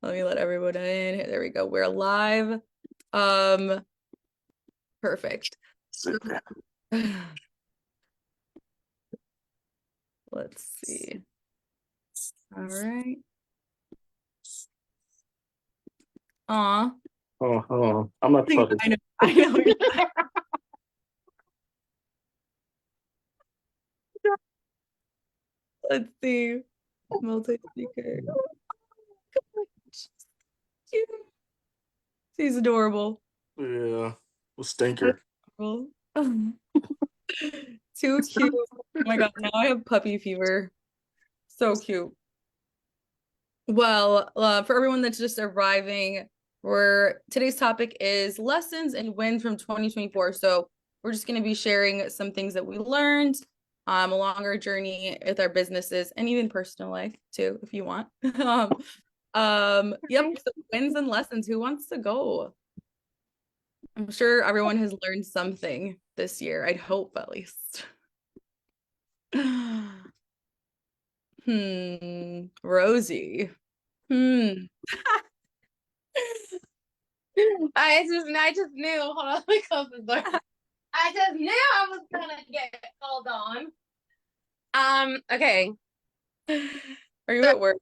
Let me let everyone in. There we go. We're live. Perfect. Let's see. All right. Aw. Oh, I'm not fucking. I know. I know. Let's see. Multi-speaker. Cute. She's adorable. Yeah, a stinker. Adorable. Too cute. Oh my God. Now I have puppy fever. So cute. Well, for everyone that's just arriving, today's topic is lessons and wins from 2024. So we're just going to be sharing some things that we learned along our journey with our businesses and even personal life too, if you want. Yep. So wins and lessons. Who wants to go? I'm sure everyone has learned something this year. I'd hope at least. Rosie. Hmm. I just knew. Hold on, let me close the door. I just knew I was gonna get called on. Okay. Are you at work?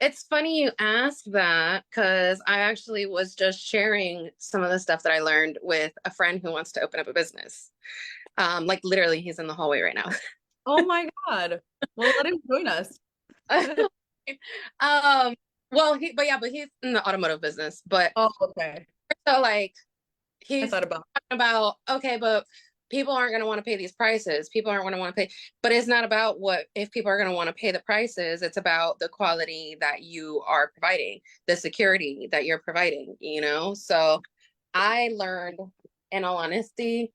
It's funny you ask that because I actually was just sharing some of the stuff that I learned with a friend who wants to open up a business. Like literally, he's in the hallway right now. Oh my God. Well, let him join us. um, but he's in the automotive business. But Oh, okay. so like I he's thought about talking about, okay, but people aren't going to want to pay these prices. People aren't going to want to pay, but it's not about what, if people are going to want to pay the prices, it's about the quality that you are providing, the security that you're providing, you know? So I learned, in all honesty,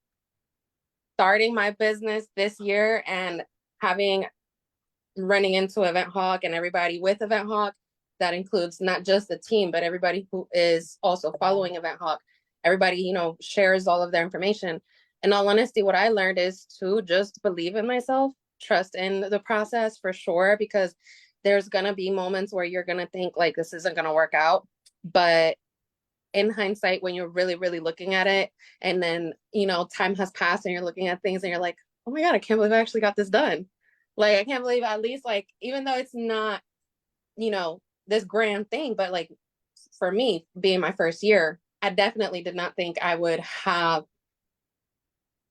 starting my business this year and having running into Event Hawk and everybody with Event Hawk, that includes not just the team, but everybody who is also following Event Hawk. Everybody, shares all of their information. In all honesty, what I learned is to just believe in myself, trust in the process for sure, because there's going to be moments where you're going to think like this isn't going to work out. But in hindsight, when you're really, really looking at it, and then, time has passed and you're looking at things and you're like, oh my God, I can't believe I actually got this done. Like, I can't believe at least, like, even though it's not, this grand thing, but like for me, being my first year, I definitely did not think I would have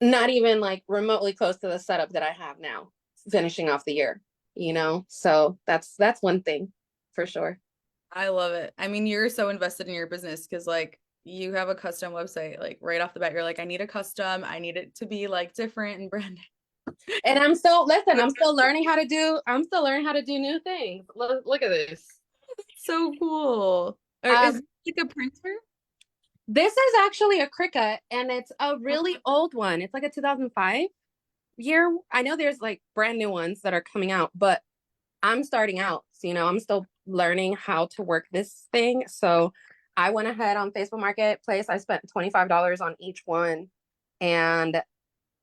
not even like remotely close to the setup that I have now, finishing off the year, So that's one thing for sure. I love it. I mean, you're so invested in your business because like you have a custom website, like right off the bat, you're like, I need a custom, I need it to be like different and branded. And I'm still learning how to do new things. Look at this. So cool. Or is Um, it like a printer? this is actually a Cricut, and it's a really old one. It's like a 2005 year. I know there's like brand new ones that are coming out, but I'm starting out. So, I'm still learning how to work this thing. So I went ahead on Facebook Marketplace. I spent $25 on each one, and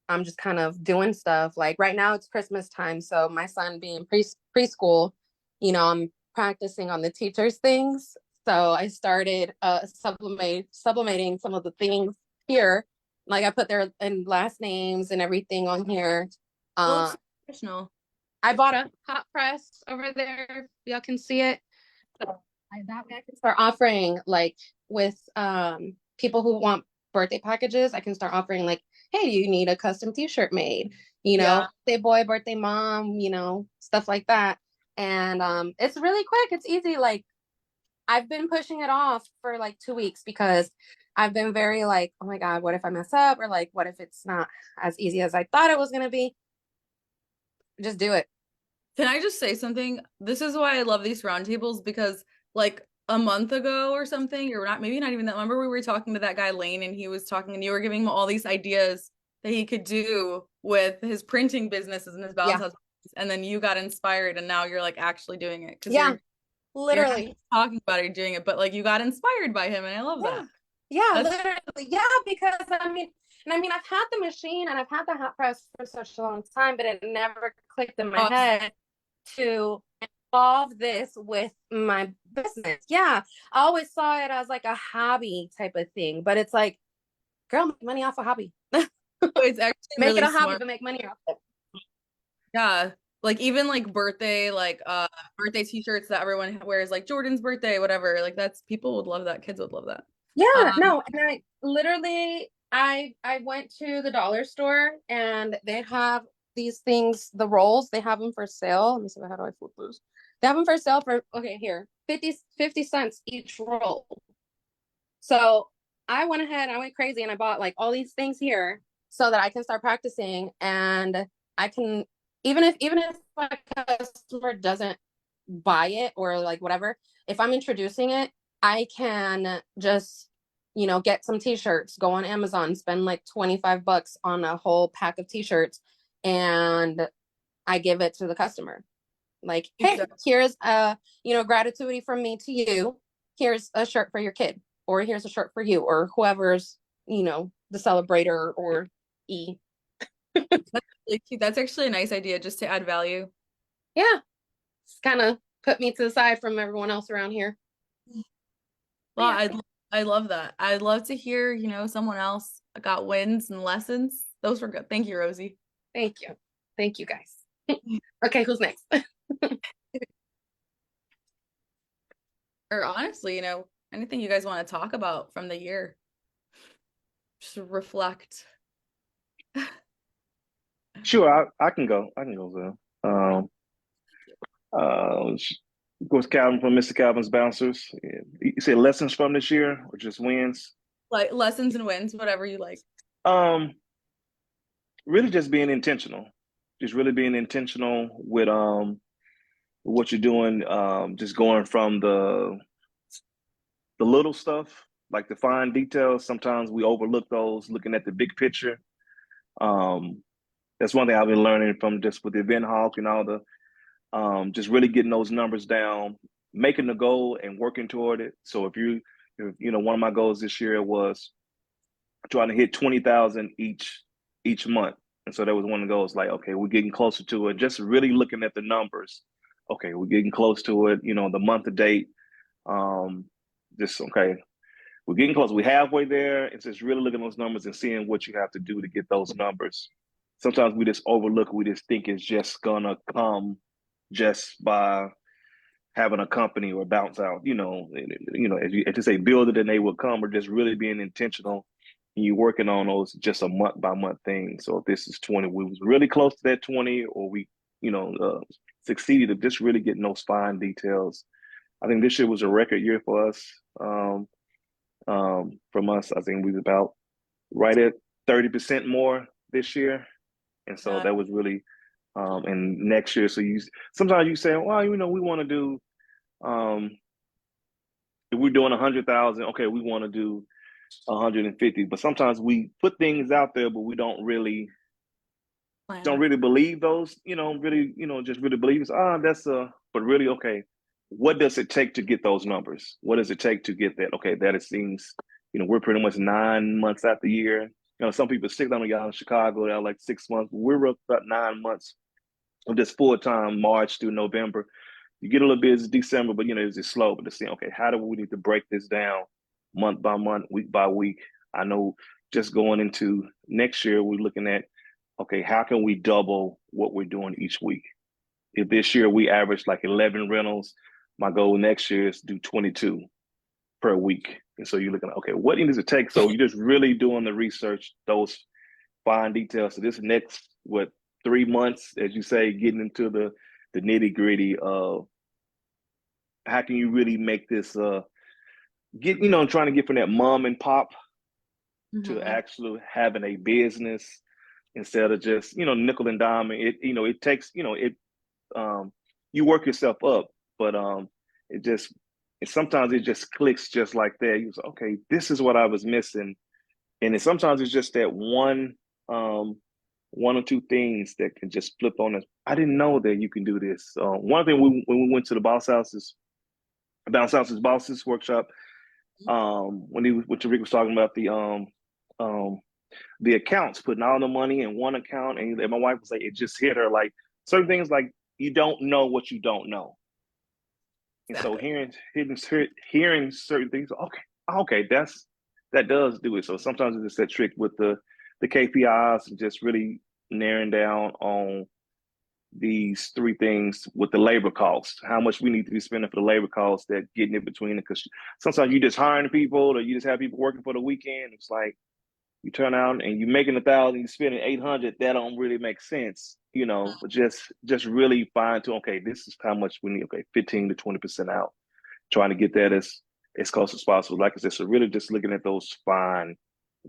I'm just kind of doing stuff. Like right now it's Christmas time. So my son being preschool, I'm practicing on the teacher's things. So I started sublimating some of the things here. Like I put their and last names and everything on here. Oh, Uh, it's professional. I bought a hot press over there. Y'all can see it. So that way I can start offering like with people who want birthday packages. I can start offering like, hey, you need a custom t-shirt made, Yeah. birthday boy, birthday mom, stuff like that. And it's really quick. It's easy. Like I've been pushing it off for like 2 weeks because I've been very like, oh my God, what if I mess up? Or like, what if it's not as easy as I thought it was gonna be? Just do it. Can I just say something? This is why I love these roundtables because like a month ago or something, you're not maybe not even that. Remember we were talking to that guy Lane and he was talking and you were giving him all these ideas that he could do with his printing businesses and his balance Yeah. house business, and then you got inspired and now you're like actually doing it because Yeah. you're not Literally. just talking about it, you're doing it, but like you got inspired by him and I love Yeah. that. Yeah, That's literally. Yeah, because I've had the machine and I've had the hot press for such a long time, but it never clicked in my awesome. head to involve this with my business. Yeah. I always saw it as like a hobby type of thing, but it's like, girl, make money off a hobby. It's actually Make it really a hobby, smart. but make money off it. Yeah. Like even like birthday, like birthday t-shirts that everyone wears, like Jordan's birthday, whatever. Like that's people would love that. Kids would love that. Yeah, Um, no, and I literally I went to the dollar store and they have these things, the rolls, they have them for sale. Let me see, how do I flip those? They have them for sale for, okay, here, 50 cents each roll. So I went ahead, I went crazy and I bought like all these things here so that I can start practicing and I can, even if my customer doesn't buy it or like whatever, if I'm introducing it, I can just, get some t-shirts, go on Amazon, spend like 25 bucks on a whole pack of t-shirts, and I give it to the customer. Like, hey, exactly. here's gratitude from me to you. Here's a shirt for your kid, or here's a shirt for you, or whoever's, the celebrator or E. That's really cute. That's actually a nice idea just to add value. Yeah. It's kind of put me to the side from everyone else around here. Well, Yeah. I love that. I'd love to hear, someone else got wins and lessons. Those were good. Thank you, Rosie. Thank you. Thank you guys. Okay, who's next? Or honestly, anything you guys want to talk about from the year. Just reflect. Sure, I can go. I can go, so. Of course, Calvin from Mr. Calvin's Bouncers. You said lessons from this year or just wins? Like lessons and wins, whatever you like. Um, really just being intentional. Just really being intentional with what you're doing. Just going from the little stuff, like the fine details. Sometimes we overlook those, looking at the big picture. Um, that's one thing I've been learning from just with the event hawk and all the just really getting those numbers down, making the goal and working toward it. So one of my goals this year was trying to hit 20,000 each month. And so that was one of the goals, like, okay, we're getting closer to it. Just really looking at the numbers. Okay, we're getting close to it, the month to date. Um, just okay, we're getting close. We're halfway there. It's just really looking at those numbers and seeing what you have to do to get those numbers. Sometimes we just overlook, we just think it's just gonna come just by having a company or bounce out, as you say, build it and they will come, or just really being intentional and you working on those just a month by month thing. So if this is 20, we was really close to that 20, or we, succeeded at just really getting those fine details. I think this year was a record year for us. From us, I think we was about right at 30% more this year. And so Yeah. that was really, and next year, so sometimes you say, well, we want to do, if we're doing 100,000, okay, we want to do 150. But sometimes we put things out there, but we don't Plan. really believe those, really, just really believe it's, but really, okay, what does it take to get those numbers? What does it take to get that? Okay, that it seems, we're pretty much 9 months out the year. Some people stick down y'all in Chicago, they're like 6 months. We're up about 9 months of this full time, March through November. You get a little busy December, but it's just slow. But to see, okay, how do we need to break this down month by month, week by week? I know just going into next year, we're looking at, okay, how can we double what we're doing each week? If this year we average like 11 rentals, my goal next year is to do 22 per week. And so you're looking at, okay, what does it take? So you're just really doing the research, those fine details. So this next, 3 months, as you say, getting into the nitty gritty of how can you really make this trying to get from that mom and pop to Mm-hmm. actually having a business instead of just nickel and dime. It takes you work yourself up, but it just sometimes it just clicks just like that. You say, okay, this is what I was missing, and sometimes it's just that one or two things that can just flip on us. I didn't know that you can do this. One thing when we went to the bounce houses bosses workshop, when Tariq was talking about um the accounts, putting all the money in one account, and my wife was like, it just hit her like certain things, like you don't know what you don't know. And so Exactly. hearing certain things, okay, that does do it. So sometimes it's just that trick with the KPIs and just really narrowing down on these three things with the labor cost, how much we need to be spending for the labor cost, that getting in between it. Because sometimes you just hiring people or you just have people working for the weekend. It's like you turn out and you're making 1,000, you're spending 800. That don't really make sense, but just really fine to, okay, this is how much we need. Okay, 15 to 20% out, trying to get that as close as possible. Like I said, so really just looking at those fine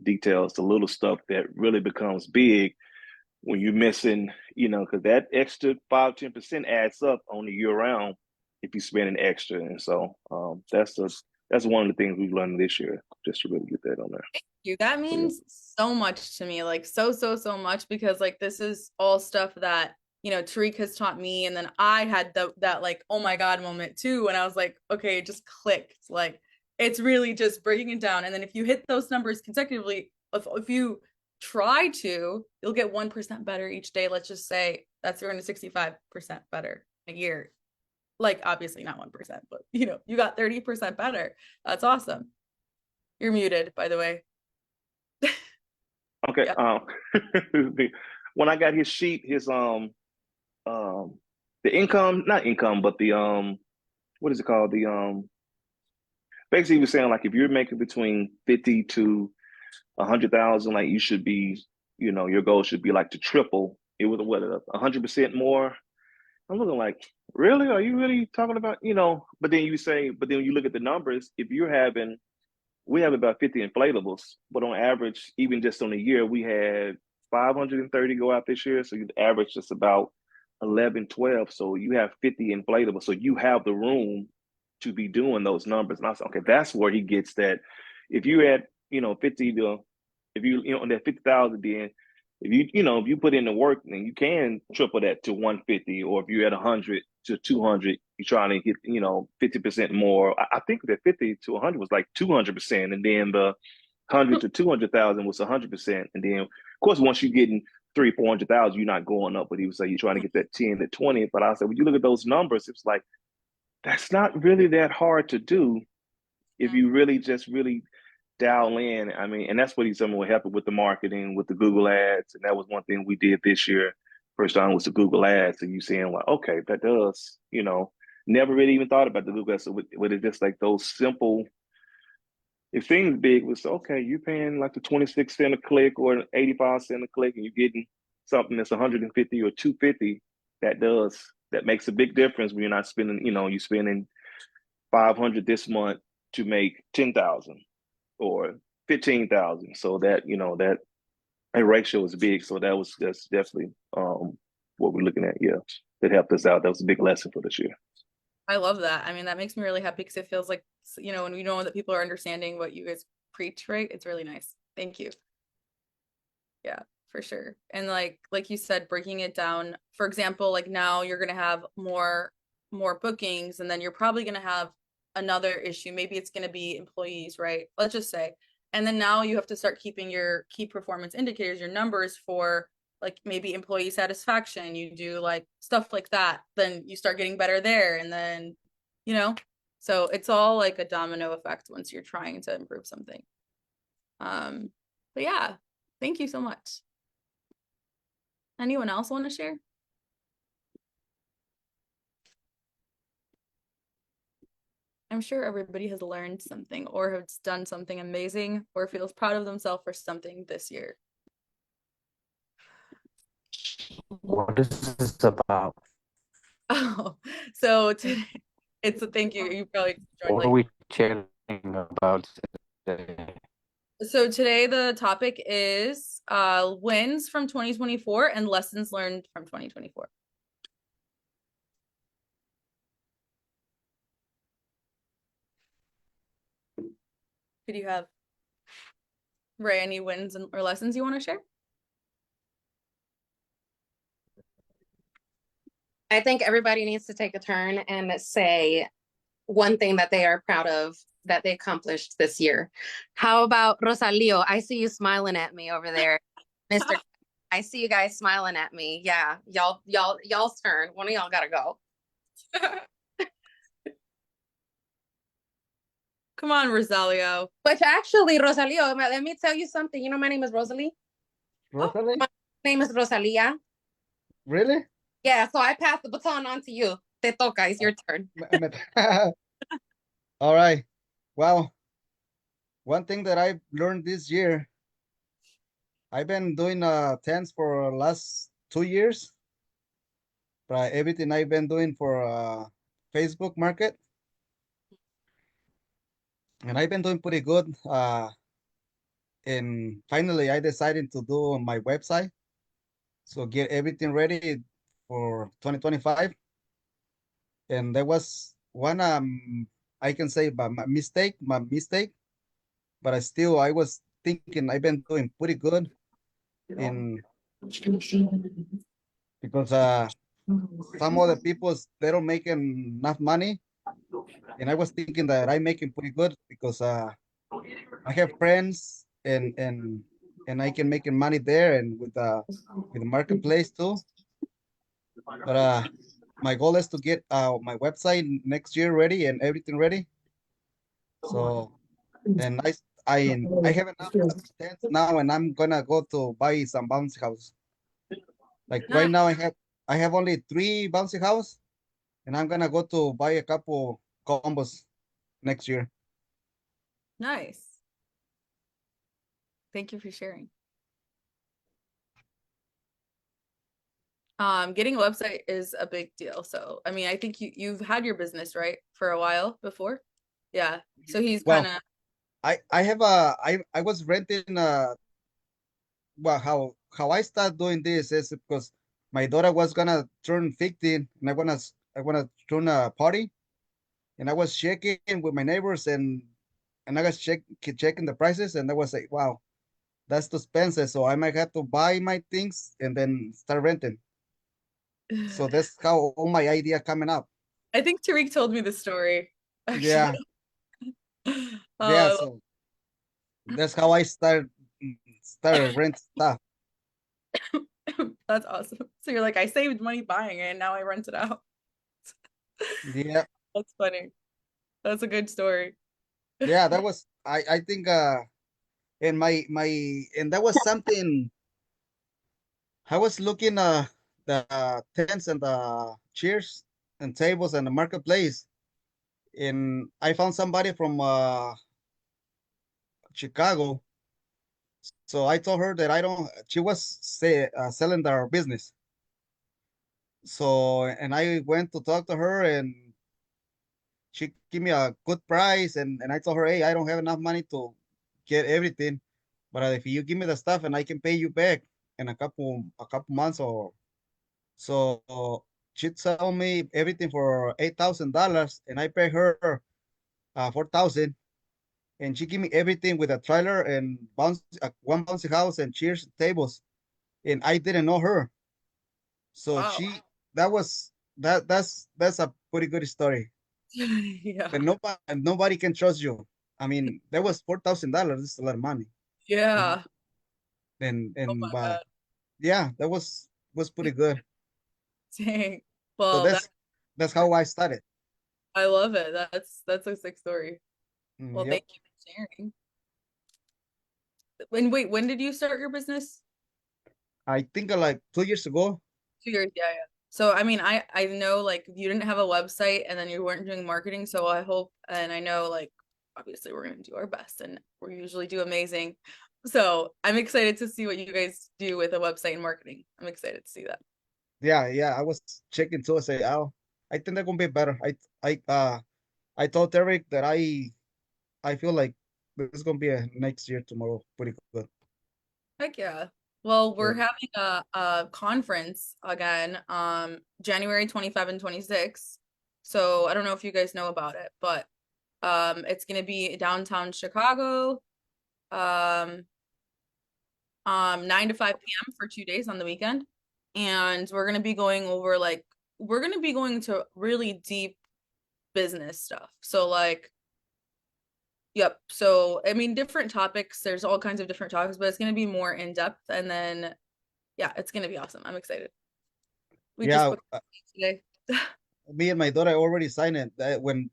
details, the little stuff that really becomes big when you're missing, because that extra 5-10% adds up on the year round if you're spending extra. And so that's one of the things we've learned this year, just to really get that on there. You. That So yeah. means so much to me, like so much, because like this is all stuff that Tariq has taught me, and then I had that like oh my god moment too, and I was like, okay, it just clicked. Like it's really just breaking it down, and then if you hit those numbers consecutively, if you try to, you'll get 1% better each day. Let's just say that's 365% better a year. Like obviously not 1%, but you got 30% better. That's awesome. You're muted, by the way. Okay. Yeah. When I got his sheet, the income, not income, but the what is it called? The basically he was saying like if you're making between 50 to 100,000, like you should be, your goal should be like to triple. It was what 100% more. I'm looking like, really? Are you really talking about, But then you look at the numbers. If you're having, we have about 50 inflatables, but on average, even just on a year, we had 530 go out this year. So you average just about 11, 12. So you have 50 inflatables. So you have the room to be doing those numbers. And I said, okay, that's where he gets that. If you had, 50 to, if you, on that 50,000, then if you put in the work, then you can triple that to 150. Or if you're at 100 to 200, you're trying to hit, 50% more. I think that 50 to 100 was like 200%. And then the 100 to 200,000 was 100%. And then, of course, once you're getting 400,000, you're not going up. But he was like, you're trying to get that 10 to 20. But I said, when you look at those numbers, it's like, that's not really that hard to do if you really just really dial in. I mean, and that's what he's saying will happen with the marketing, with the Google ads. And that was one thing we did this year. First time was the Google ads. And you saying like, okay, that does, never really even thought about the Google ads. So with it just like those simple, if things big was okay, you're paying like the 26 cents a click or 85 cents a click, and you're getting something that's 150 or 250. That makes a big difference when you're not spending, you're spending 500 this month to make 10,000 or 15,000. So that ratio is big. So that's definitely what we're looking at. Yeah, that helped us out. That was a big lesson for this year. I love that. I mean, that makes me really happy because it feels like, when we know that people are understanding what you guys preach, right? It's really nice. Thank you. Yeah, for sure. And like you said, breaking it down, for example, like now you're gonna have more bookings, and then you're probably gonna have another issue. Maybe it's gonna be employees, right? Let's just say. And then now you have to start keeping your key performance indicators, your numbers for like maybe employee satisfaction. You do like stuff like that, then you start getting better there. And then, so it's all like a domino effect once you're trying to improve something. But yeah, thank you so much. Anyone else want to share? I'm sure everybody has learned something or has done something amazing or feels proud of themselves for something this year. What is this about? Oh, so today, it's a thank you. You probably joined What are like we chatting about today? so today the topic is wins from 2024 and lessons learned from 2024. Could you have Ray any wins or lessons you want to share? I think everybody needs to take a turn and say one thing that they are proud of that they accomplished this year. How about Rosalio? I see you smiling at me over there. Mr. I see you guys smiling at me. Yeah, y'all's turn. One of y'all gotta go. Come on, Rosalio. But actually, Rosalio, let me tell you something. You know, my name is Rosalie. Oh, Rosalie? My name is Rosalia. Really? Yeah, so I pass the baton on to you. Te toca, it's your turn. All right. Well, one thing that I've learned this year, I've been doing tents for last 2 years, but everything I've been doing for Facebook market, and I've been doing pretty good. And finally, I decided to do my website, so get everything ready for 2025. And there was one I can say by my mistake, but I was thinking I've been doing pretty good in because some other people they don't making enough money, and I was thinking that I'm making pretty good because I have friends and I can making money there and with the marketplace too. But my goal is to get my website next year ready and everything ready. So and I have enough tents now, and I'm gonna go to buy some bouncy house. Like right nice. now, I have only 3 bouncy house, and I'm gonna go to buy a couple combos next year. Nice. Thank you for sharing. Getting a website is a big deal. So, I mean, I think you've had your business, right, for a while before? Yeah. So he's kind Well, of I have a I was renting well how I start doing this is because my daughter was gonna turn 15 and I wanna turn a party, and I was checking with my neighbors and I was checking the prices, and I was like, wow, that's too expensive, so I might have to buy my things and then start renting. So that's how all my idea coming up. I think Tariq told me the story, actually. Yeah, yeah. Uh, So that's how I started rent stuff. that's awesome. So you're like, I saved money buying it and now I rent it out. Yeah, That's funny. That's a good story. yeah. That was I think and my and that was something I was looking the tents and the chairs and tables and the marketplace, and I found somebody from Chicago. So I told her that I don't. She was selling their business. So and I went to talk to her, and she gave me a good price, and I told her, hey, I don't have enough money to get everything, but if you give me the stuff and I can pay you back in a couple months or so. She sold me everything for $8,000, and I paid her 4,000, and she gave me everything with a trailer and one bouncy house and chairs tables, and I didn't know her. So Wow. that's a pretty good story. Yeah. But nobody can trust you. I mean, that was $4,000. This is a lot of money. Yeah. Oh And my but God. yeah, that was pretty good. Dang. So Well, that's how I started. I love it. That's a sick story. Well, Yep. thank you for sharing. And wait, when did you start your business? I think like 2 years ago. 2 years. Yeah, yeah. So I mean, I know like you didn't have a website and then you weren't doing marketing. So I hope and I know like obviously we're gonna do our best and we usually do amazing. So I'm excited to see what you guys do with a website and marketing. I'm excited to see that. Yeah. I was checking too. I say, oh, I think they're gonna be better. I told Eric that I feel like this is gonna be a next year tomorrow. Pretty good. Heck yeah. Well, we're Yeah. having a conference again, January 25 and 26. So I don't know if you guys know about it, but it's gonna be downtown Chicago, um, 9 to 5 p.m. for 2 days on the weekend. And we're gonna be going over like we're gonna be going to really deep business stuff. So like, yep. So I mean different topics. There's all kinds of different topics, but it's gonna be more in depth and then yeah, it's gonna be awesome. I'm excited. We just Yeah. booked today. Me and my daughter already signed it. When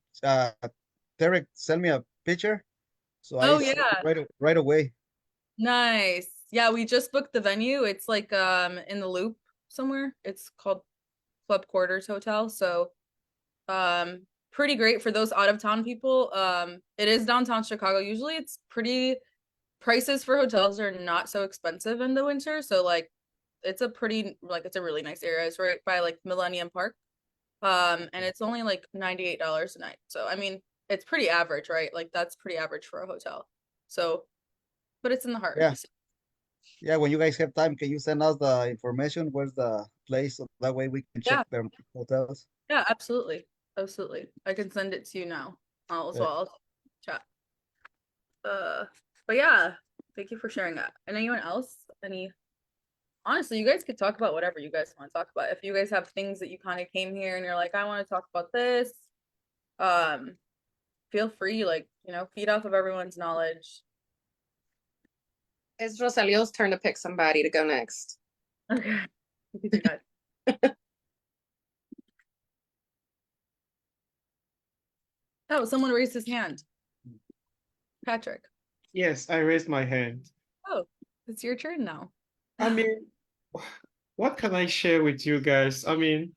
Derek sent me a picture. So I Oh saw it yeah. right away. Nice. Yeah, we just booked the venue. It's like in the Loop somewhere. It's called Club Quarters Hotel. So pretty great for those out of town people. It is downtown Chicago. Usually it's pretty prices for hotels are not so expensive in the winter. So like it's a pretty like it's a really nice area. It's right by like Millennium Park. And it's only like $98 a night. So I mean, it's pretty average, right? Like that's pretty average for a hotel. So, but it's in the heart of Yeah, the city. yeah. When you guys have time, can you send us the information? Where's the place? So that way we can check Yeah, their hotels. yeah, absolutely. Absolutely. I can send it to you now. As Yeah. well. I'll chat. Uh, but yeah, thank you for sharing that. And anyone else? Any honestly, you guys could talk about whatever you guys want to talk about. If you guys have things that you kind of came here and you're like, I want to talk about this, um, feel free, like, feed off of everyone's knowledge. It's Rosalio's turn to pick somebody to go next. Okay. You can do that. Oh, someone raised his hand. Patrick. Yes, I raised my hand. Oh, it's your turn now. I mean, what can I share with you guys? I mean,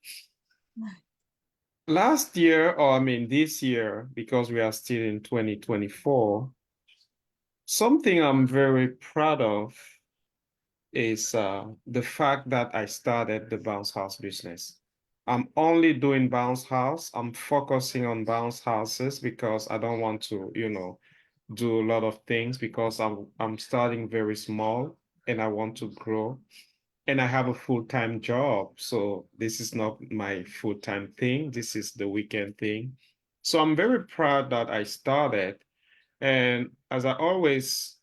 last year, or I mean this year, because we are still in 2024, something I'm very proud of is the fact that I started the bounce house business. I'm only doing bounce house. I'm focusing on bounce houses because I don't want to, do a lot of things because I'm starting very small and I want to grow. And I have a full-time job. So this is not my full-time thing. This is the weekend thing. So I'm very proud that I started. And as I always,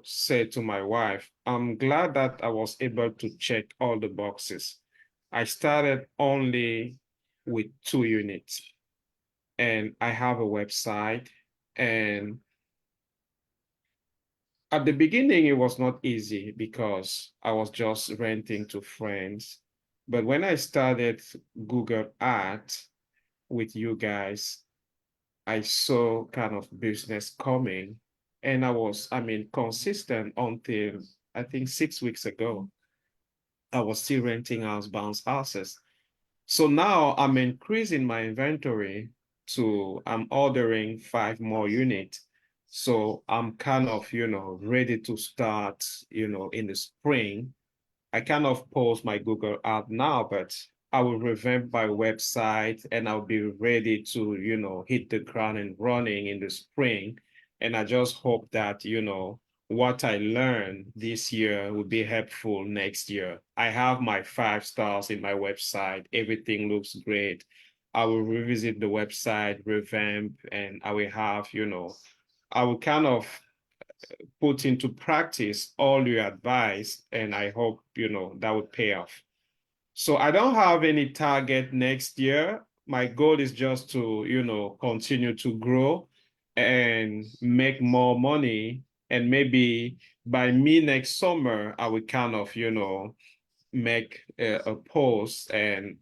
say to my wife, I'm glad that I was able to check all the boxes. I started only with 2 units and I have a website. And at the beginning, it was not easy because I was just renting to friends. But when I started Google Ads with you guys, I saw kind of business coming. And I mean, consistent until I think 6 weeks ago. I was still renting house bounce houses. So now I'm increasing my inventory I'm ordering 5 more units. So I'm kind of, ready to start, in the spring. I kind of post my Google ad now, but I will revamp my website and I'll be ready to, hit the ground and running in the spring. And I just hope that, what I learned this year will be helpful next year. I have my 5 stars in my website. Everything looks great. I will revisit the website, revamp, and I will have, I will kind of put into practice all your advice, and I hope, that would pay off. So I don't have any target next year. My goal is just to, continue to grow and make more money. And maybe by me next summer, I will kind of, make a post and,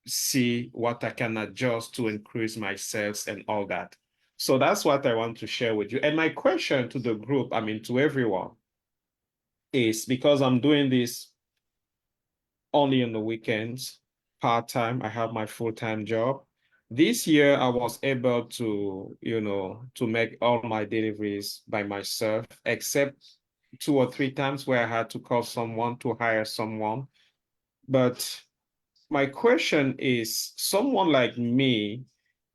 see what I can adjust to increase my sales and all that. So that's what I want to share with you. And my question to the group, I mean, to everyone, is because I'm doing this only on the weekends, part-time. I have my full-time job. This year, I was able to, to make all my deliveries by myself, except 2 or 3 times where I had to call someone to hire someone. But my question is, someone like me,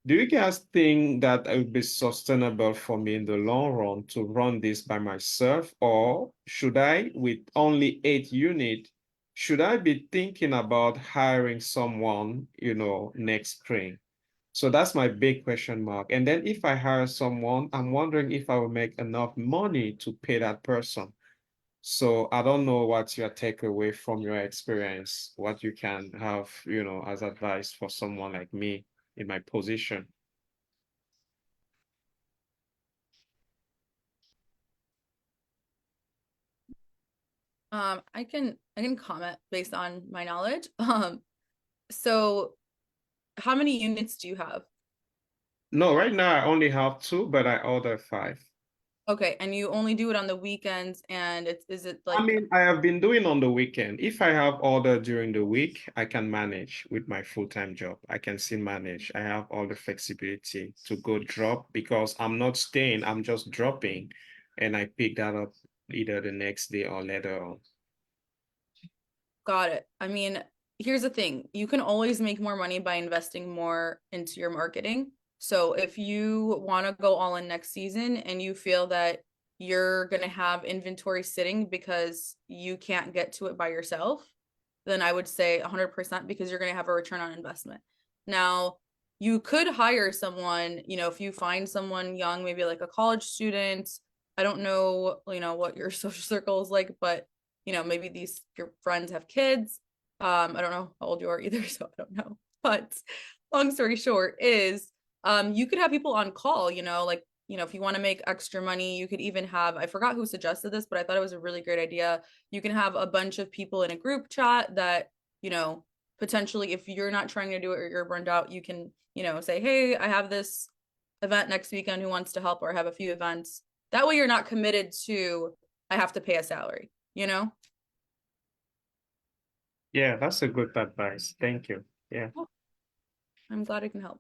do you guys think that it would be sustainable for me in the long run to run this by myself? Or should I, with only 8 units, should I be thinking about hiring someone, next spring? So that's my big question mark. And then if I hire someone, I'm wondering if I will make enough money to pay that person. So I don't know what's your takeaway from your experience, what you can have, as advice for someone like me in my position. I can comment based on my knowledge. So how many units do you have? No, right now I only have two, but I order five. Okay, and you only do it on the weekends, and is it I like, mean, I have been doing on the weekend. If I have order during the week, I can manage with my full-time job. I can still manage. I have all the flexibility to go drop because I'm not staying, I'm just dropping, and I pick that up either the next day or later on. got it? I mean, here's the thing. You can always make more money by investing more into your marketing. So if you want to go all in next season and you feel that you're going to have inventory sitting because you can't get to it by yourself, then I would say 100% because you're going to have a return on investment. Now, you could hire someone, if you find someone young, maybe like a college student. I don't know, what your social circle is like, but maybe your friends have kids. I don't know how old you are either, so I don't know. But long story short is you could have people on call, like, if you want to make extra money, you could even have, I forgot who suggested this, but I thought it was a really great idea. You can have a bunch of people in a group chat that, potentially if you're not trying to do it or you're burned out, you can, say, hey, I have this event next weekend, who wants to help, or I have a few events. That way you're not committed to, I have to pay a salary. Yeah, that's a good advice. Thank you. Yeah. I'm glad I can help.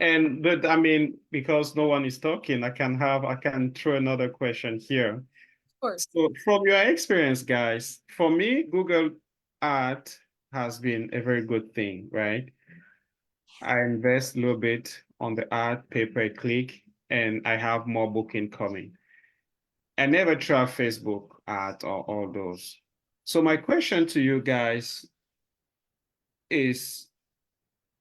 And but I mean, because no one is talking, I can throw another question here. Of course. So from your experience, guys, for me, Google Art has been a very good thing, right? I invest a little bit on the art, pay per click, and I have more booking coming. I never try Facebook art or all those. So my question to you guys is,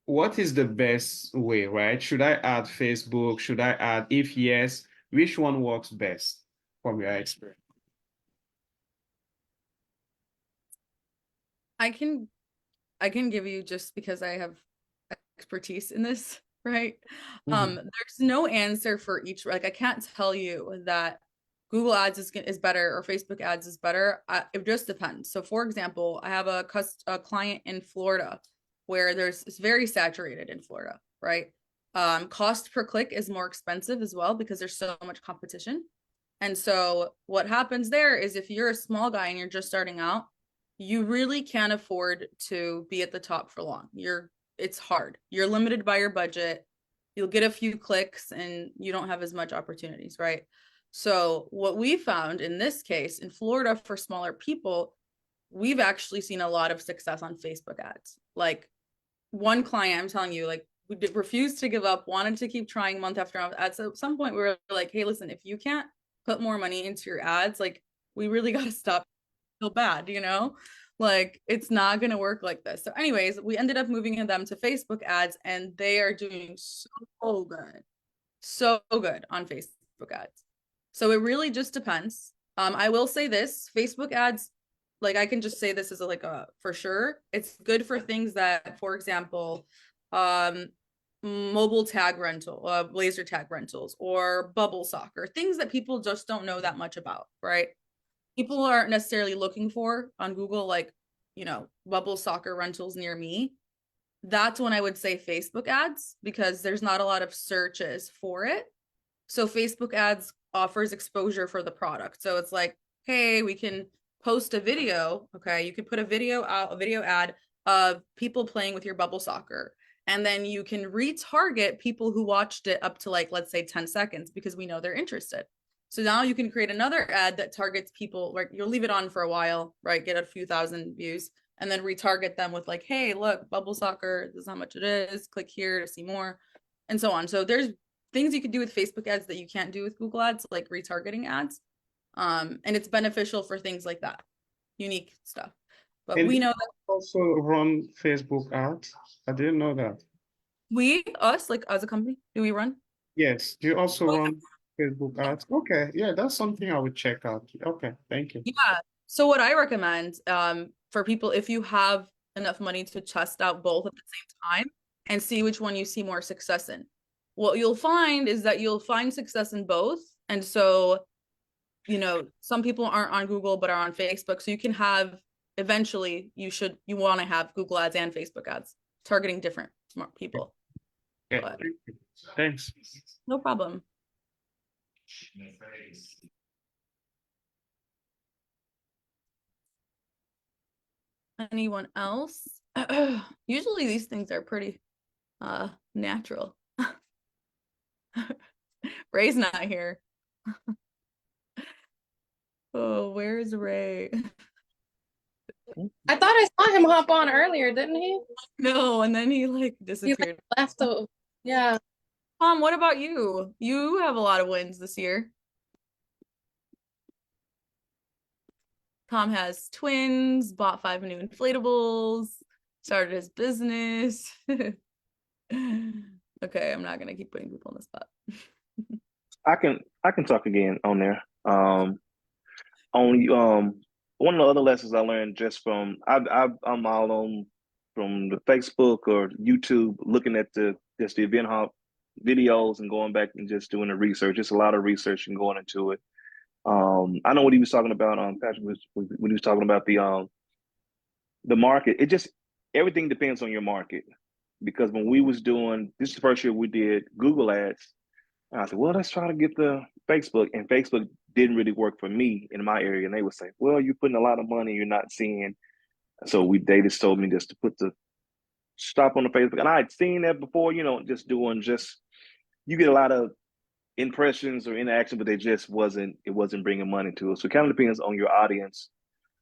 what is the best way, right? Should I add Facebook? Should I add, if yes, which one works best from your experience? I can give you, just because I have expertise in this, right? There's no answer for each. Like, I can't tell you that Google Ads is better or Facebook Ads is better. It just depends. So, for example, I have a client in Florida where it's very saturated in Florida, right? Cost per click is more expensive as well because there's so much competition. And so what happens there is, if you're a small guy and you're just starting out, you really can't afford to be at the top for long. It's hard. You're limited by your budget. You'll get a few clicks and you don't have as much opportunities, right? So what we found in this case in Florida for smaller people, we've actually seen a lot of success on Facebook ads. Like, one client, I'm telling you, like, we refused to give up, wanted to keep trying month after month. At some point, we were like, hey, listen, if you can't put more money into your ads, like, we really got to stop. Feel bad. Like, it's not going to work like this. So anyways, we ended up moving them to Facebook ads, and they are doing so good on Facebook ads. So it really just depends. I will say this, Facebook ads, like, I can just say this as a for sure, it's good for things that, for example, mobile tag rental, laser tag rentals, or bubble soccer, things that people just don't know that much about, right? People aren't necessarily looking for on Google, like, bubble soccer rentals near me. That's when I would say Facebook ads, because there's not a lot of searches for it. So Facebook ads offers exposure for the product. So it's like, hey, we can post a video. Okay, you could put a video ad of people playing with your bubble soccer. And then you can retarget people who watched it up to, like, let's say 10 seconds, because we know they're interested. So now you can create another ad that targets people, right? You'll leave it on for a while, right? Get a few thousand views, and then retarget them with, like, hey, look, bubble soccer, this is how much it is. Click here to see more, and so on. So there's things you could do with Facebook ads that you can't do with Google ads, like retargeting ads. And it's beneficial for things like that, unique stuff. But And we know you that also run Facebook ads? I didn't know that. us, like, as a company, do we run? Yes, you also Oh, run Facebook ads. Okay, yeah, that's something I would check out. Okay, thank you. yeah. So what I recommend for people, if you have enough money to test out both at the same time and see which one you see more success in, what you'll find is that you'll find success in both. And so, some people aren't on Google but are on Facebook. So you can have, eventually you want to have Google ads and Facebook ads targeting different smart people. Okay. But Thanks. no problem. Anyone else? Usually these things are pretty natural. Ray's not here. Oh, where's Ray? I thought I saw him hop on earlier, didn't he? No, and then he like He disappeared. left the, yeah. Tom, what about you? You have a lot of wins this year. Tom has twins, bought 5 new inflatables, started his business. Okay, I'm not gonna keep putting people on the spot. I can talk again on there. On one of the other lessons I learned just from I'm all on from the Facebook or YouTube looking at just the event hop videos and going back and just doing the research. Just a lot of research and going into it. I know what he was talking about. Patrick was when he was talking about the market. It just everything depends on your market because when we was doing this is the first year we did Google ads. And I said, well, let's try to get the Facebook. And Facebook didn't really work for me in my area. And they would say, well, you're putting a lot of money you're not seeing. So they just told me just to put the stop on the Facebook. And I had seen that before, just you get a lot of impressions or interaction, but it wasn't bringing money to us. So it kind of depends on your audience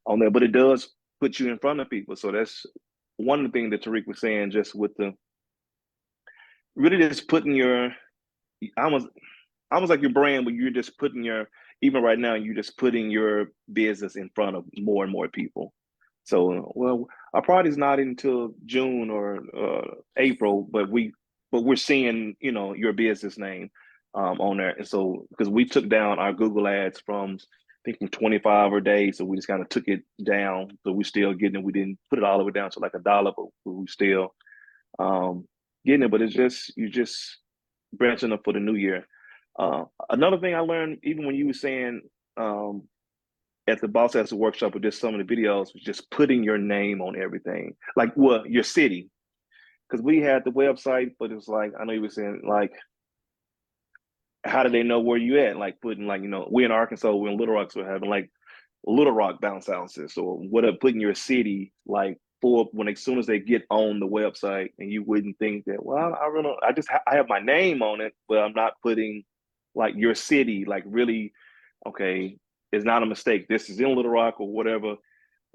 on there, but it does put you in front of people. So that's one of the things that Tariq was saying, just with the really just putting your, I was almost like your brand, but you're just putting even right now, you're just putting your business in front of more and more people. So, well, our party's not until June or April, but we're seeing, your business name on there. And so, because we took down our Google ads from, I think from 25 a day, so we just kind of took it down. So we still getting it. We didn't put it all the way down to like $1, but we still getting it. But you just branching up for the new year. Another thing I learned, even when you were saying at the Boss Asset Workshop or just some of the videos, was just putting your name on everything. Like, well, your city. Because we had the website, but it was like, I know you were saying, like, how do they know where you at? Like, putting, like, we in Arkansas, we're in Little Rock, so we're having, like, Little Rock bounce houses. So, what up, putting your city, like, as soon as they get on the website, and you wouldn't think that, well, I have my name on it, but I'm not putting like your city, like really, okay, it's not a mistake. This is in Little Rock or whatever.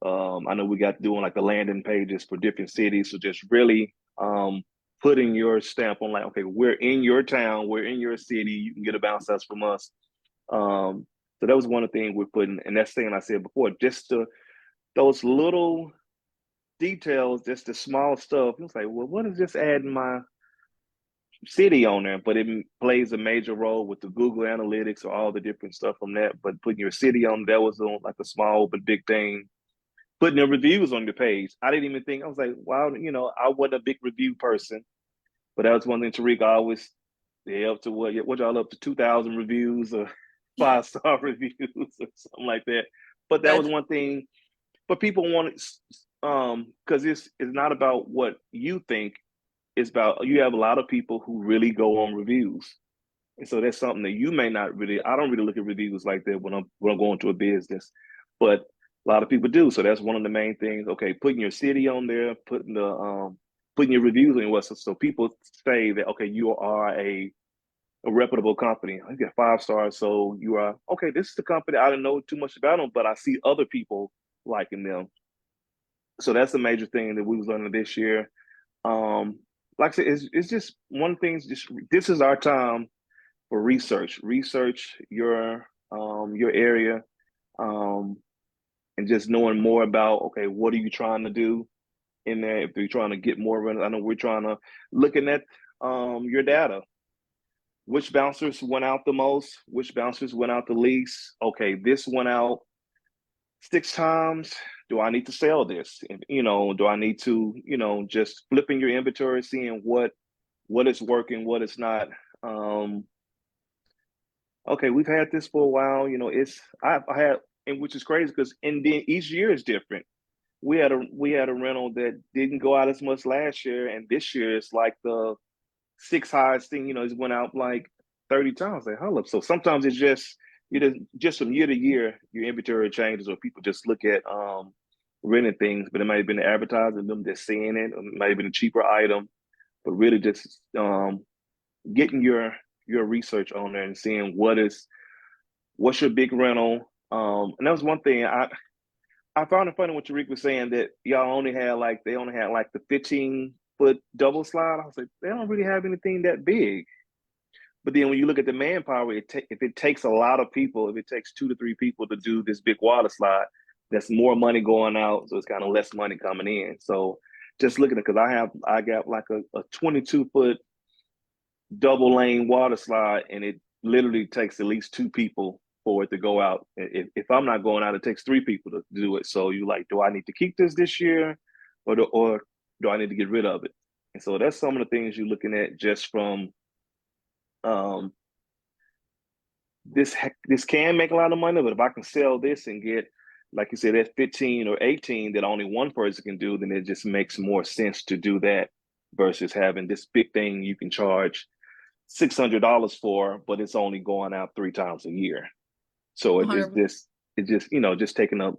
I know we got doing like the landing pages for different cities. So just really putting your stamp on like, okay, we're in your town, we're in your city, you can get a bounce house from us. So that was one of the things we're putting, and that's thing I said before, just those little details, just the small stuff. It's like, well, what is this adding my city on there? But it plays a major role with the Google Analytics or all the different stuff from that. But putting your city on that was on like a small but big thing. Putting the reviews on your page. I didn't even think, I was like, wow, I wasn't a big review person. But that was one thing Tariq always, up to what y'all up to 2,000 reviews or 5-star reviews or something like that. But that was one thing. But people want it because it's not about what you think. It's about you have a lot of people who really go on reviews. And so that's something that you may not really, I don't really look at reviews like that when I'm going to a business, but a lot of people do. So that's one of the main things. Okay, putting your city on there, putting your reviews on your website, so people say that okay, you are a reputable company. You get 5 stars, so you are okay. This is the company. I don't know too much about them, but I see other people liking them. So that's a major thing that we was learning this year. Like I said, it's just one thing. Just this is our time for research. Research your area, and just knowing more about okay, what are you trying to do in there? If you're trying to get more runners, I know we're trying to looking at your data. Which bouncers went out the most? Which bouncers went out the least? Okay, this went out 6 times. Do I need to sell this? Do I need to, just flipping your inventory, seeing what is working, what is not. Okay, we've had this for a while. I had, and which is crazy because and then each year is different. we had a rental that didn't go out as much last year, and this year it's like the sixth highest thing. It's went out like 30 times. Like, hold up. So sometimes it's just from year to year, your inventory changes, or people just look at renting things, but it might have been the advertising, them just seeing it, or it might have been a cheaper item, but really just getting your research on there and seeing what's your big rental. And that was one thing I found it funny what Tariq was saying, that y'all they only had like the 15-foot double slide. I was like, they don't really have anything that big. But then when you look at the manpower, if it takes a lot of people, if it takes 2 to 3 people to do this big water slide, that's more money going out, so it's kind of less money coming in. So just looking at, because I got like a 22-foot double lane water slide, and it literally takes at least 2 people for it to go out. If I'm not going out, it takes 3 people to do it. So you like, do I need to keep this year, or do I need to get rid of it? And so that's some of the things you're looking at just from um, this can make a lot of money, but if I can sell this and get, like you said, that 15 or 18 that only one person can do, then it just makes more sense to do that versus having this big thing you can charge $600 for, but it's only going out 3 times a year. So it is 100%. just taking up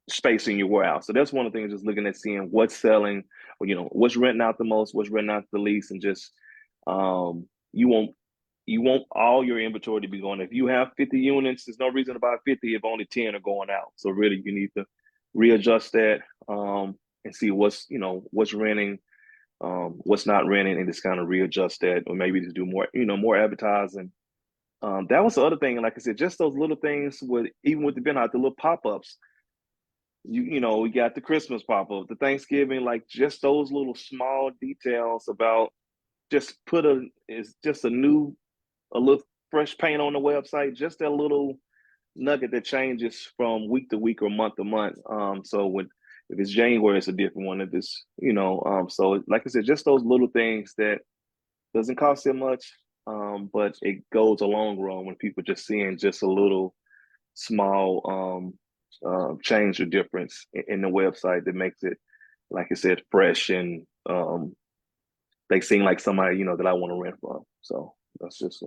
space in your warehouse. So that's one of the things, just looking at seeing what's selling, or what's renting out the most, what's renting out the least, and just you want all your inventory to be going. If you have 50 units, there's no reason to buy 50 if only 10 are going out. So really, you need to readjust that and see what's renting, what's not renting, and just kind of readjust that, or maybe just do more advertising. That was the other thing. Like I said, just those little things even with the bin out, the little pop-ups. We got the Christmas pop-up, the Thanksgiving, like just those little small details about just it's just a little fresh paint on the website, just that little nugget that changes from week to week or month to month. So if it's January, it's a different one. If it's so like I said, just those little things that doesn't cost that much, but it goes a long run when people just seeing just a little small change or difference in the website that makes it, like I said, fresh, and they seem like somebody that I want to rent from. So that's just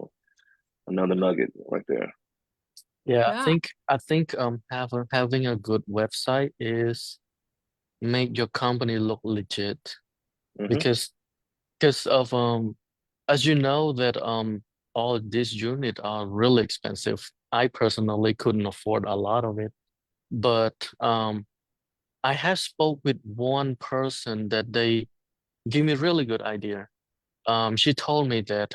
another nugget right there. Yeah, I Yeah. think I think having a good website is make your company look legit, Hmm. because of as you know that all these units are really expensive. I personally couldn't afford a lot of it, but I have spoke with one person that they give me really good idea. She told me that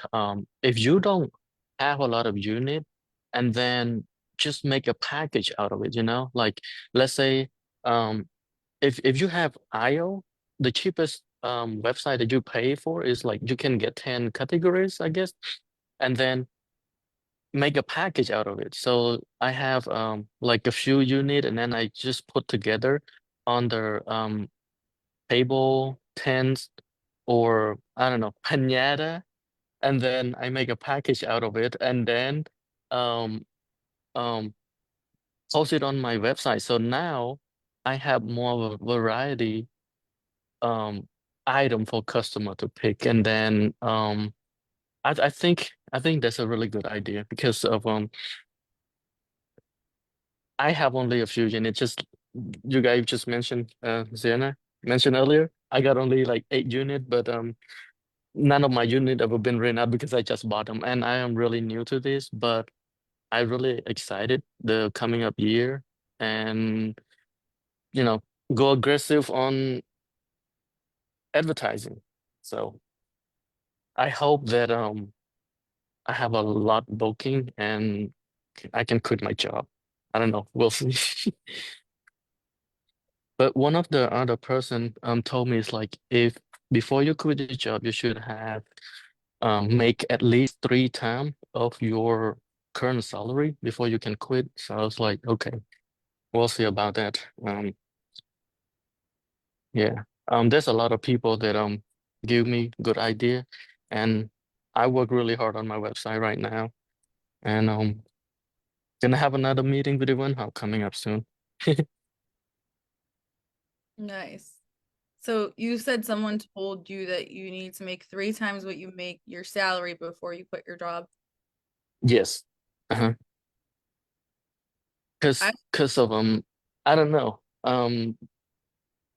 if you don't have a lot of unit, and then just make a package out of it, like let's say if you have IO, the cheapest website that you pay for is like you can get 10 categories, I guess, and then make a package out of it. So I have like a few unit, and then I just put together on the table, tents, or I don't know, piñata, and then I make a package out of it, and then um um post it on my website. So now I have more of a variety um item for customer to pick, and then I think that's a really good idea, because of I have only a few units. Just you guys just mentioned, Zena mentioned earlier, I got only like 8 unit, but none of my unit ever been rented out because I just bought them, and I am really new to this, but I really excited the coming up year, and you know go aggressive on advertising. So I hope that I have a lot booking, and I can quit my job. I don't know. We'll see. But one of the other person told me, it's like, if before you quit your job, you should have make at least 3 times of your current salary before you can quit. So I was like, okay, we'll see about that. Yeah. There's a lot of people that give me good idea, and I work really hard on my website right now, and gonna have another meeting with everyone coming up soon. Nice. So you said someone told you that you need to make 3 times what you make your salary before you quit your job. Yes. Uh-huh. I Cause of I don't know.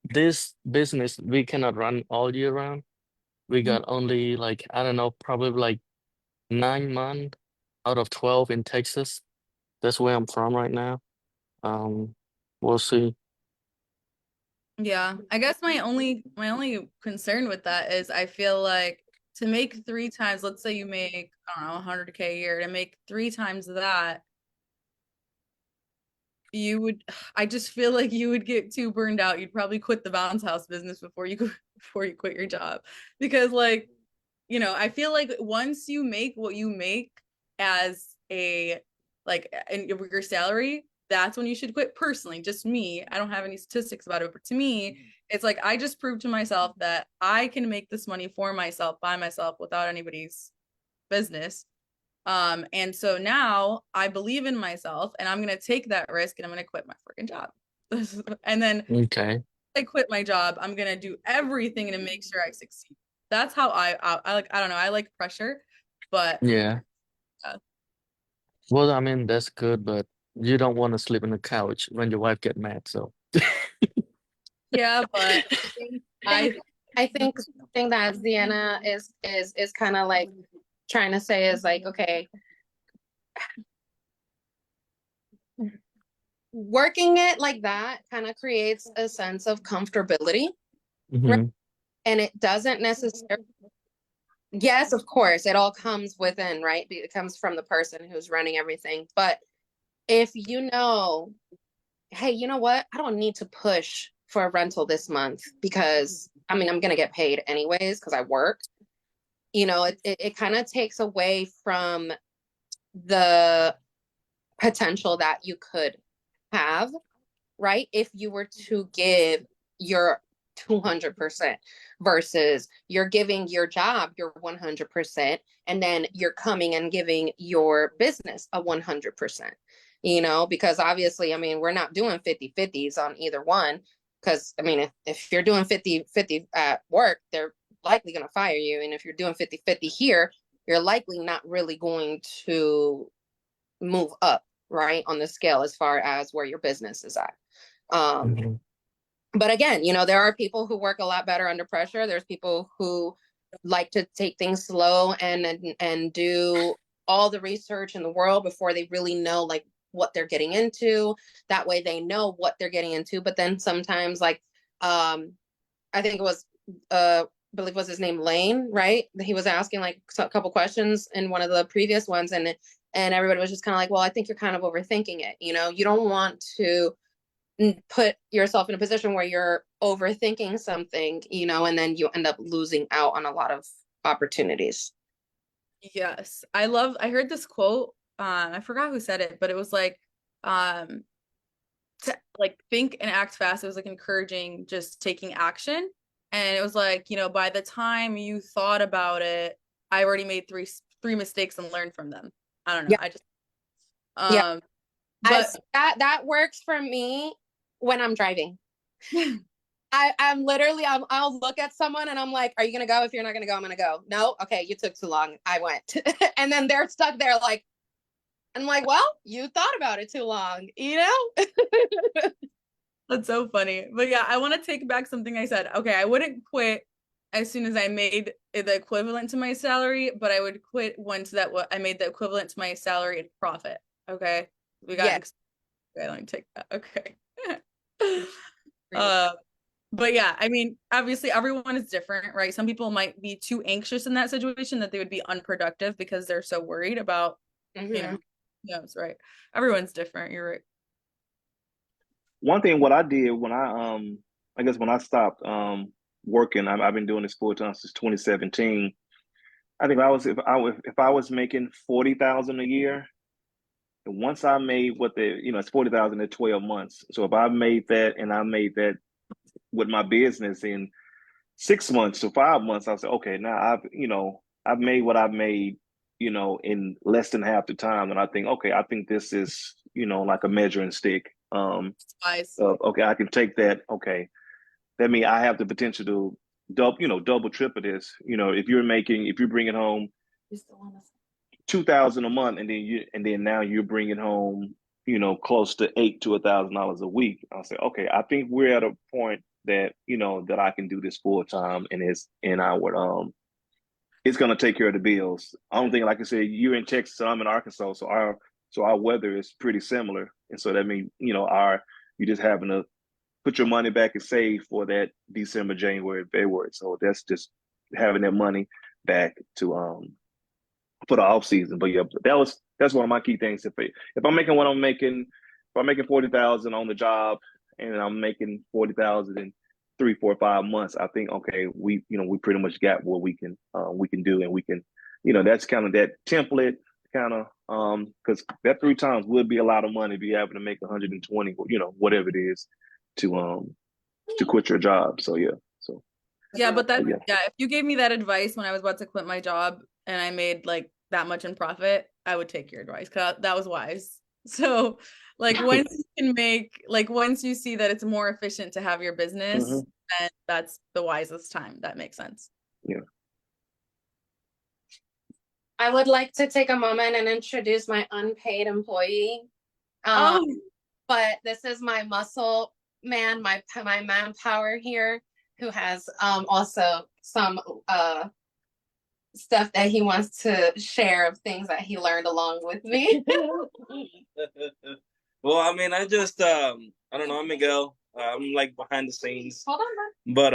This business we cannot run all year round. We got only like, I don't know, probably like 9 months out of 12 in Texas. That's where I'm from right now. Um, we'll see. Yeah, I guess my only concern with that is I feel like to make 3 times, let's say you make, I don't know, 100K a year, to make 3 times that, you would, I just feel like you would get too burned out. You'd probably quit the bounce house business before you before you quit your job. Because like, I feel like once you make what you make as a like in your salary, that's when you should quit personally. Just me. I don't have any statistics about it, but to me, it's like I just proved to myself that I can make this money for myself by myself without anybody's business. And so now I believe in myself and I'm gonna take that risk and I'm gonna quit my freaking job. And then Okay. I quit my job, I'm gonna do everything to make sure I succeed. That's how I like, I don't know, I like pressure, but Yeah. uh, Well, I mean, that's good, but you don't want to sleep on the couch when your wife get mad, so. yeah, but I think I I think something that Sienna is kind of like trying to say is like, okay, working it like that kind of creates a sense of comfortability, right? Hmm. And it doesn't necessarily, yes, of course, it all comes within, right? It comes from the person who's running everything. But if you know, hey, you know what? I don't need to push for a rental this month because I mean, I'm going to get paid anyways because I work. It kind of takes away from the potential that you could have, right? If you were to give your 200% versus you're giving your job your 100%, and then you're coming and giving your business a 100%, because obviously, I mean, we're not doing 50/50s on either one. Because, I mean, if you're doing 50/50 at work, they're likely going to fire you. And if you're doing 50/50 here, you're likely not really going to move up, right, on the scale as far as where your business is at. Um, Hmm. but again, there are people who work a lot better under pressure. There's people who like to take things slow and do all the research in the world before they really know like what they're getting into. That way they know what they're getting into. But then sometimes like I think it was I believe was his name Lane, right? He was asking like a couple questions in one of the previous ones, and everybody was just kind of like, well, I think you're kind of overthinking it. You don't want to put yourself in a position where you're overthinking something, and then you end up losing out on a lot of opportunities. yes, I heard this quote, I forgot who said it, but it was like, um to like think and act fast. It was like encouraging just taking action. And it was like, by the time you thought about it, I already made three mistakes and learned from them. I don't know. Yeah. I just Yeah. um As but that works for me when I'm driving. I'm literally I'll look at someone and I'm like, are you gonna go? If you're not gonna go, I'm gonna go. No, okay, you took too long. I went. And then they're stuck there like, I'm like, well, you thought about it too long. that's so funny. But yeah, I want to take back something I said. Okay, I wouldn't quit as soon as I made the equivalent to my salary, but I would quit once that I made the equivalent to my salary in profit. Okay. We got Yeah. an okay, let me take that. Okay. uh but yeah, I mean, obviously everyone is different, right? Some people might be too anxious in that situation that they would be unproductive because they're so worried about, Mm-hmm. that's right. Everyone's different. You're right. One thing what I did when I guess when I stopped working, I've been doing this full time since 2017. I think if I was making 40,000 a year, and once I made what it's 40,000 in 12 months. So if I made that and I made that with my business in 6 months to 5 months, I said, okay, now I've made what I've made, in less than half the time. And I think, okay, I think this is, like a measuring stick. Wise. Okay, I can take that. Okay, that means I have the potential to double, triple this. If you're bringing home 2,000 a month, and then now you're bringing home, close to $8,000 to $1,000 a week. I'll say, okay, I think we're at a point that that I can do this full time, and I would it's gonna take care of the bills. I don't think, like I said, you're in Texas and I'm in Arkansas, so our weather is pretty similar, and so that means you just having to put your money back and save for that December, January, February. So that's just having that money back to for the off season. But yeah, that's one of my key things. If I'm making what I'm making, if I'm making 40,000 on the job and I'm making 40,000 in 3, 4, 5 months, I think, okay, we pretty much got what we can do, and we can, that's kind of that template kind of because that 3 times would be a lot of money if you happen to make 120, whatever it is to quit your job. So yeah. So Yeah, but yeah. if you gave me that advice when I was about to quit my job and I made like that much in profit, I would take your advice because that was wise. So like once you see that it's more efficient to have your business, Mhm. then that's the wisest time. That makes sense. Yeah. I would like to take a moment and introduce my unpaid employee. Oh, But this is my muscle man, my manpower here, who has also some stuff that he wants to share of things that he learned along with me. Well, I mean, I just I don't know, I'm Miguel. I'm like behind the scenes. Hold on. But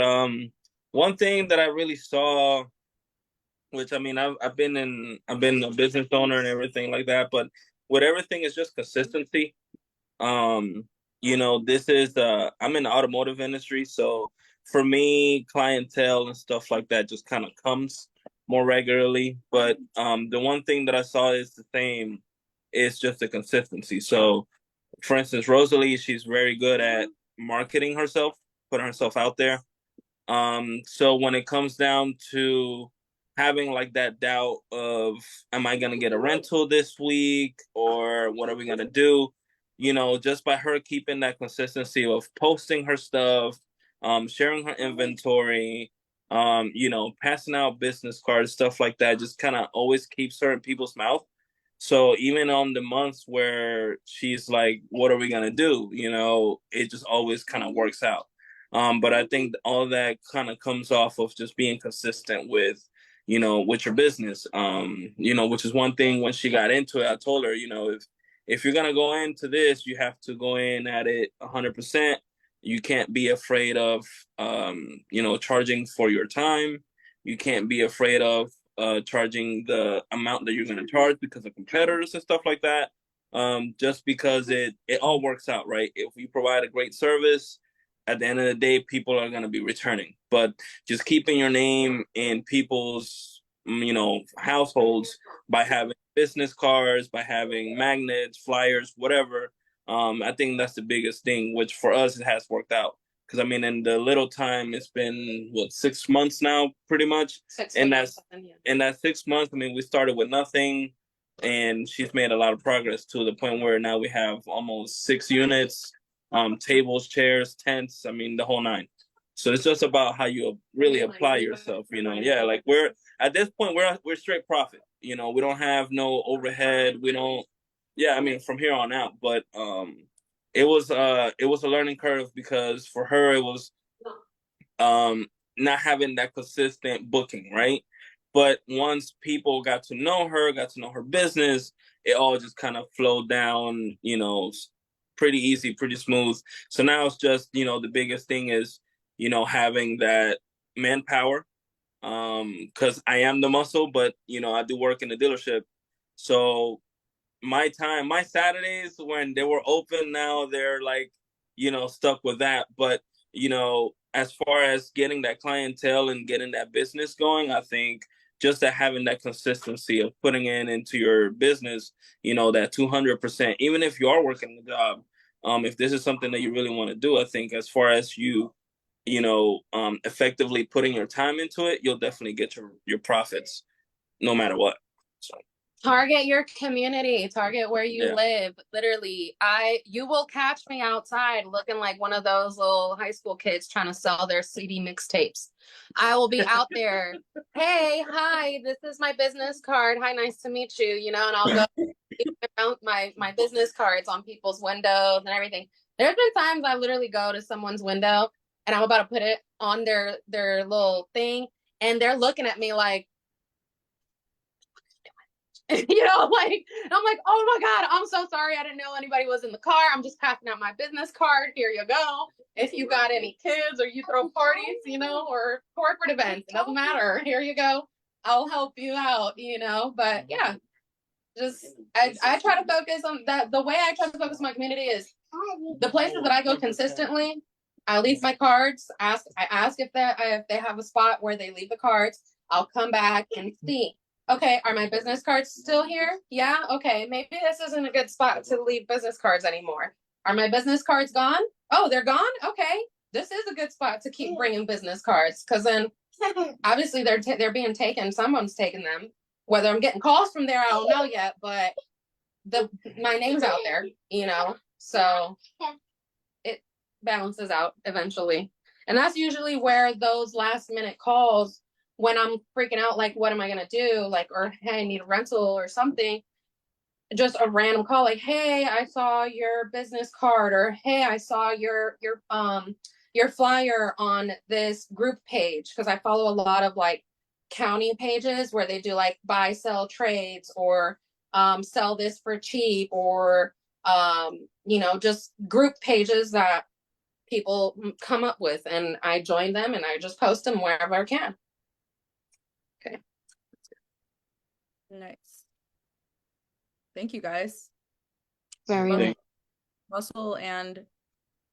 one thing that I really saw, which I mean, I've been a business owner and everything like that, but with everything is just consistency. Um, this is I'm in the automotive industry, so for me, clientele and stuff like that just kind of comes more regularly. But the one thing that I saw is the same, is just the consistency. So for instance, Rosalie, she's very good at marketing herself, putting herself out there. So when it comes down to having like that doubt of, am I gonna get a rental this week, or what are we gonna do? Just by her keeping that consistency of posting her stuff, sharing her inventory, passing out business cards, stuff like that, just kind of always keeps her in people's mouth. So even on the months where she's like, what are we gonna do? It just always kind of works out. But I think all that kind of comes off of just being consistent with your business. Which is one thing when she got into it, I told her, if you're gonna go into this, you have to go in at it 100%. You can't be afraid of, charging for your time. You can't be afraid of charging the amount that you're going to charge because of competitors and stuff like that. Just because it all works out, right? If you provide a great service, at the end of the day, people are going to be returning. But just keeping your name in people's, households by having business cards, by having magnets, flyers, whatever. I think that's the biggest thing, which for us, it has worked out. Because I mean, in the little time, it's been 6 months now, pretty much. And in that 6 months, I mean, we started with nothing, and she's made a lot of progress to the point where now we have almost 6 units, tables, chairs, tents. I mean, the whole nine. So it's just about how you really apply yourself. Yeah, like we're at this point, we're straight profit. We don't have no overhead. We don't. Yeah, I mean, from here on out, but it was a learning curve because for her it was not having that consistent booking, right? But once people got to know her business, it all just kind of flowed down, pretty easy, pretty smooth. So now it's just, the biggest thing is, having that manpower. Because I am the muscle, but I do work in the dealership. So my Saturdays when they were open, now they're like, stuck with that. But, as far as getting that clientele and getting that business going, I think just that having that consistency of putting into your business, that 200%, even if you are working a job, if this is something that you really want to do, I think as far as effectively putting your time into it, you'll definitely get your profits no matter what. So. Target your community, target where you Yeah. live. Literally, you will catch me outside looking like one of those little high school kids trying to sell their CD mixtapes. I will be out there. Hey, hi, this is my business card. Hi, nice to meet you. You know, and I'll go around my business cards on people's windows and everything. There's been times I literally go to someone's window and I'm about to put it on their little thing, and they're looking at me like, you know, like, I'm like, oh my God, I'm so sorry. I didn't know anybody was in the car. I'm just passing out my business card. Here you go. If you got any kids or you throw parties, you know, or corporate events, it doesn't matter. Here you go. I'll help you out, you know. But yeah, just I try to focus on that. The way I try to focus on my community is the places that I go consistently. I leave my cards. I ask if they have a spot where they leave the cards. I'll come back and see. Okay, are my business cards still here? Yeah. Okay, maybe this isn't a good spot to leave business cards anymore. Are my business cards gone? Oh, they're gone. Okay, this is a good spot to keep bringing business cards, because then obviously they're being taken. Someone's taking them. Whether I'm getting calls from there, I don't know yet, but my name's out there, you know. So it balances out eventually. And that's usually where those last minute calls, when I'm freaking out, like, what am I gonna do? Like, or hey, I need a rental or something. Just a random call, like, hey, I saw your business card, or hey, I saw your flyer on this group page, because I follow a lot of like county pages where they do like buy, sell trades, or sell this for cheap, or you know, just group pages that people come up with, and I join them and I just post them wherever I can. Okay. Nice. Thank you guys. Very Russell, nice. Russell and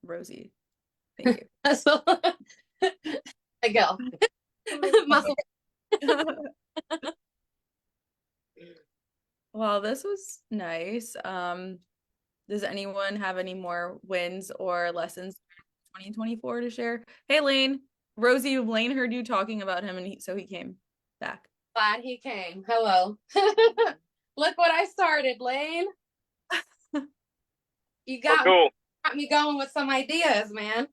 Rosie. Thank you. Muscle. Miguel. Muscle. Well, this was nice. Does anyone have any more wins or lessons 2024 to share? Hey, Lane. Rosie, Lane heard you talking about him, and so he came back. Glad he came. Hello. Look what I started, Lane. You got me going with some ideas, man.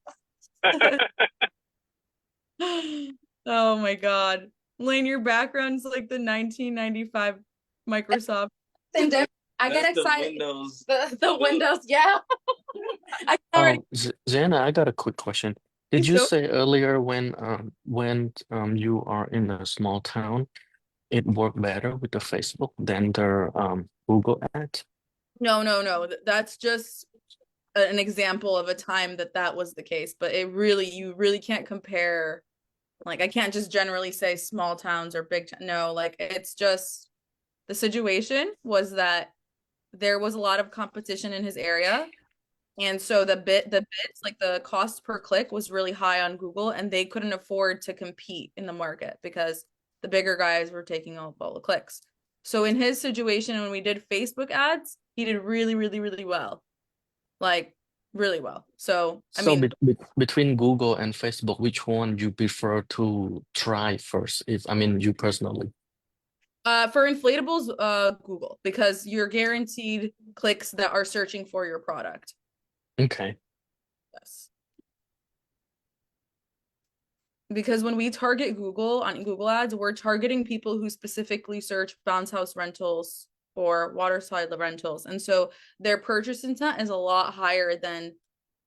Oh my God. Lane, your background's like the 1995 Microsoft. And I get excited. The Windows, yeah. Zana, I got a quick question. Did you say earlier when you are in a small town, it worked better with the Facebook than the Google ads? No. That's just an example of a time that was the case, but you really can't compare. Like, I can't just generally say small towns or big no, like, it's just the situation was that there was a lot of competition in his area. And so the bits, like the cost per click was really high on Google, and they couldn't afford to compete in the market because the bigger guys were taking all the clicks. So in his situation, when we did Facebook ads, he did really, really, really well. Like, really well. So, I mean, between Google and Facebook, which one you prefer to try first? You personally. For inflatables, Google, because you're guaranteed clicks that are searching for your product. Okay. Yes. Because when we target Google on Google ads, we're targeting people who specifically search bounce house rentals or water slide rentals. And so their purchase intent is a lot higher than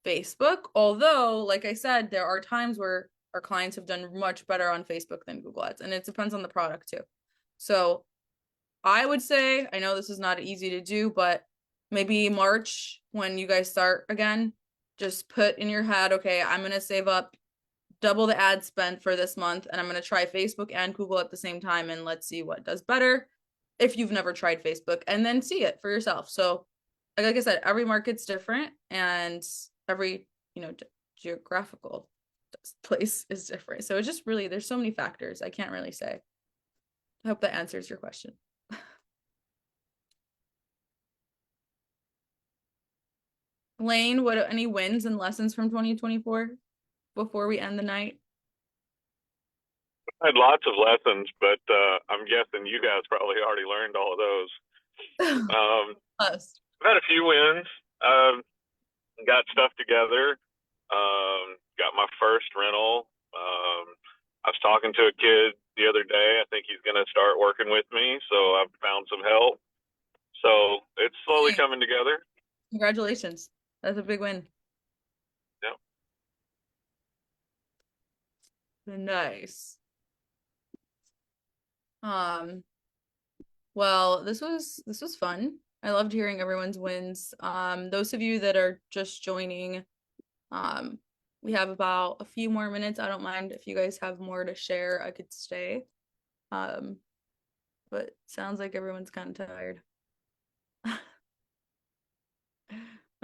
Facebook. Although, like I said, there are times where our clients have done much better on Facebook than Google ads, and it depends on the product too. So I would say, I know this is not easy to do, but maybe March, when you guys start again, just put in your head, okay, I'm going to save up double the ad spend for this month, and I'm going to try Facebook and Google at the same time, and let's see what does better if you've never tried Facebook, and then see it for yourself. So like I said, every market's different, and every, geographical place is different. So it's just really, there's so many factors. I can't really say. I hope that answers your question. Lane, any wins and lessons from 2024 before we end the night? I had lots of lessons, but I'm guessing you guys probably already learned all of those. Us. I've had a few wins. Got stuff together. Got my first rental. I was talking to a kid the other day. I think he's going to start working with me, so I've found some help. So it's slowly coming together. Congratulations. That's a big win. Yep. Nice. Well, this was fun. I loved hearing everyone's wins. Those of you that are just joining, we have about a few more minutes. I don't mind if you guys have more to share. I could stay. But sounds like everyone's kind of tired.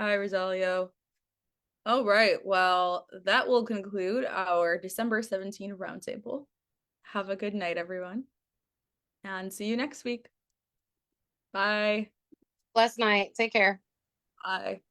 Hi, Rosalio. All right. Well, that will conclude our December 17 roundtable. Have a good night, everyone. And see you next week. Bye. Blessed night. Take care. Bye.